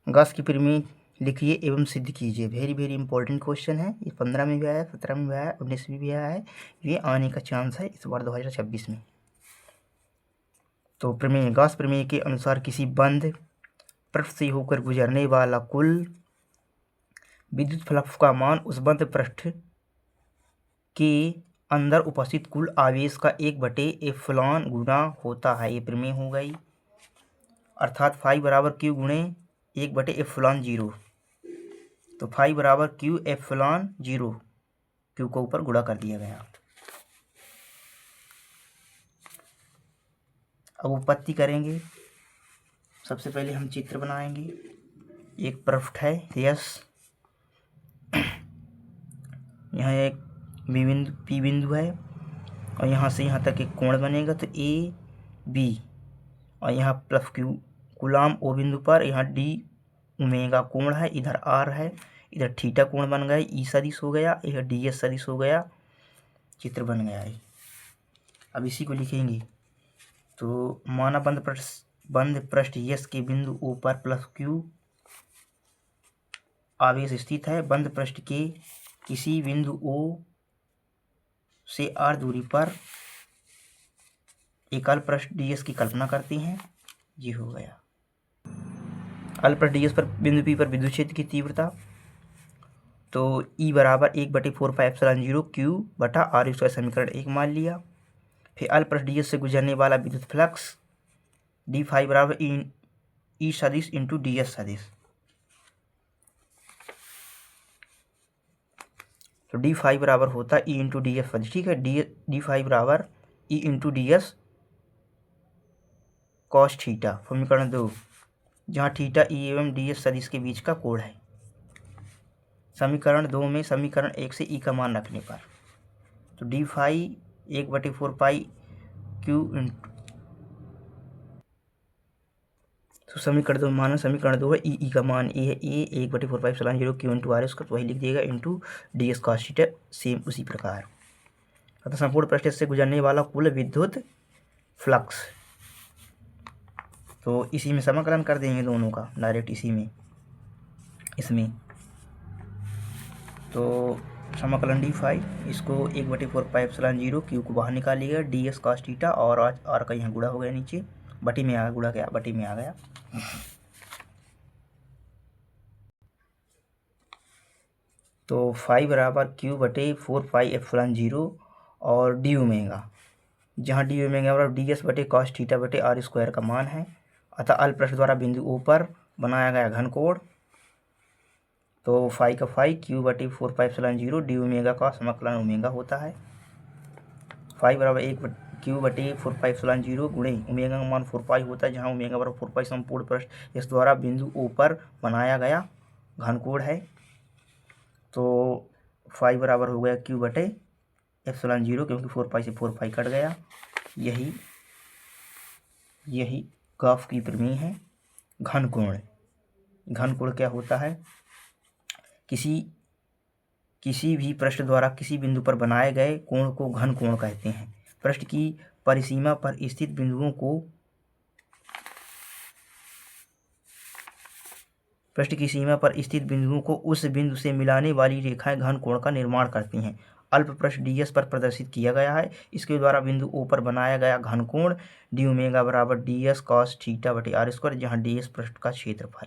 Gauss की प्रमेय लिखिए एवं सिद्ध कीजिए। वेरी वेरी इंपॉर्टेंट क्वेश्चन है। ये 15 में भी आया है, 17 में भी आया है, 19 में भी आया है। ये आने का चांस है इस बार 2026 में। तो प्रमेय, गॉस प्रमेय के अनुसार किसी बंद पृष्ठ से होकर गुजरने वाला कुल विद्युत फ्लक्स का मान उस बंद पृष्ठ के अंदर उपस्थित कुल आवेश का 1/एप्सिलॉन गुना होता है। ये प्रमेय हो गई। अर्थात फाई बराबर क्यू गुणे 1/एप्सिलॉन 0। तो फाई बराबर क्यू एप्सिलॉन 0, क्यू को ऊपर गुणा कर दिया गया। अब उत्पत्ति करेंगे। सबसे पहले हम चित्र बनाएंगे। एक पृष्ठ है यस, यहाँ एक पी बिंदु है और यहाँ से यहाँ तक एक कोण बनेगा तो ए बी, और यहाँ प्लस क्यू कूलाम ओ बिंदु पर, यहाँ डी ओमेगा कोण है, इधर आर है, इधर थीटा कोण बन गया, ई सदिश हो गया, इधर डी एस सदिश हो गया, चित्र बन गया है। अब इसी को लिखेंगे। तो माना बंद पृष्ठ यस के बिंदु ओ पर प्लस क्यू आवेश स्थित है। बंद पृष्ठ के किसी बिंदु ओ से आर दूरी पर एकल पृष्ठ ds की कल्पना करते हैं। ये हो गया। अल पृष्ठ ds पर बिंदु P पर विद्युत क्षेत्र की तीव्रता, तो E बराबर 1/4πε0 Q बटा r² समीकरण 1 मान लिया। फिर अल पृष्ठ ds से गुजरने वाला विद्युत फ्लक्स d फाई बराबर E सदिश इंटू ds सदिश, तो डी फाई बराबर होता है ई इंटू डी एस सदिश। ठीक है, डी फाई बराबर E into D S cos theta, समीकरण 2, जहाँ थीटा ई एवं डी एस सदिश के बीच का कोण है। समीकरण 2 में समीकरण 1 से ई का मान रखने पर, तो डी फाई 1/4 क्यू इंटू, तो समीकरण 2 माना समीकरण 2 है ई का मान ए है, ए 1/4πε0 क्यू इंटू आर इसका, तो वही लिख दिएगा into D S cos theta, same उसी प्रकार। अतः संपूर्ण पृष्ठ से गुजरने वाला कुल विद्युत फ्लक्स, तो इसी में समाकलन कर देंगे दोनों का डायरेक्ट इसी में, इसमें। तो समाकलन डी फाई, इसको 1/4πε0 क्यू को बाहर निकालिएगा, डी एस कॉस थीटा, और आज आर का यहाँ गुणा हो गया नीचे, बटी में आ गया, गुणा गया बटी में आ गया। तो फाई बराबर Q/4πε0 और डी ओमेगा, जहाँ डी ओमेगा बराबर डी एस बटे कॉस थीटा बटे आर स्क्वायर का मान है। अतः अल पृष्ठ द्वारा बिंदु ओ पर बनाया गया घन कोण, तो फाई का फाई Q/4πε0 डी ओमेगा का समाकलन ओमेगा होता है। फाई बराबर Q/4πε0 गुणे ओमेगा का मान 4 पाई होता है, जहाँ ओमेगा बराबर 4 पाई संपूर्ण पृष्ठ इस द्वारा बिंदु ओ पर बनाया गया घन कोण है। तो फाई बराबर हो गया Q/ε0, क्योंकि 4 पाई से 4 पाई कट गया। यही गॉस की प्रमेय है। घन कोण, घन कोण क्या होता है? किसी भी पृष्ठ द्वारा किसी बिंदु पर बनाए गए कोण को घन कोण कहते हैं। पृष्ठ की परिसीमा पर स्थित बिंदुओं को उस बिंदु से मिलाने वाली रेखाएं घन कोण का निर्माण करती हैं। अल्प पृष्ठ ds पर प्रदर्शित किया गया है। इसके द्वारा बिंदु O पर बनाया गया घन कोण डी ओमेगा बराबर ds कॉस थीटा बटे आर स्क्वायर, जहाँ ds पृष्ठ का क्षेत्रफल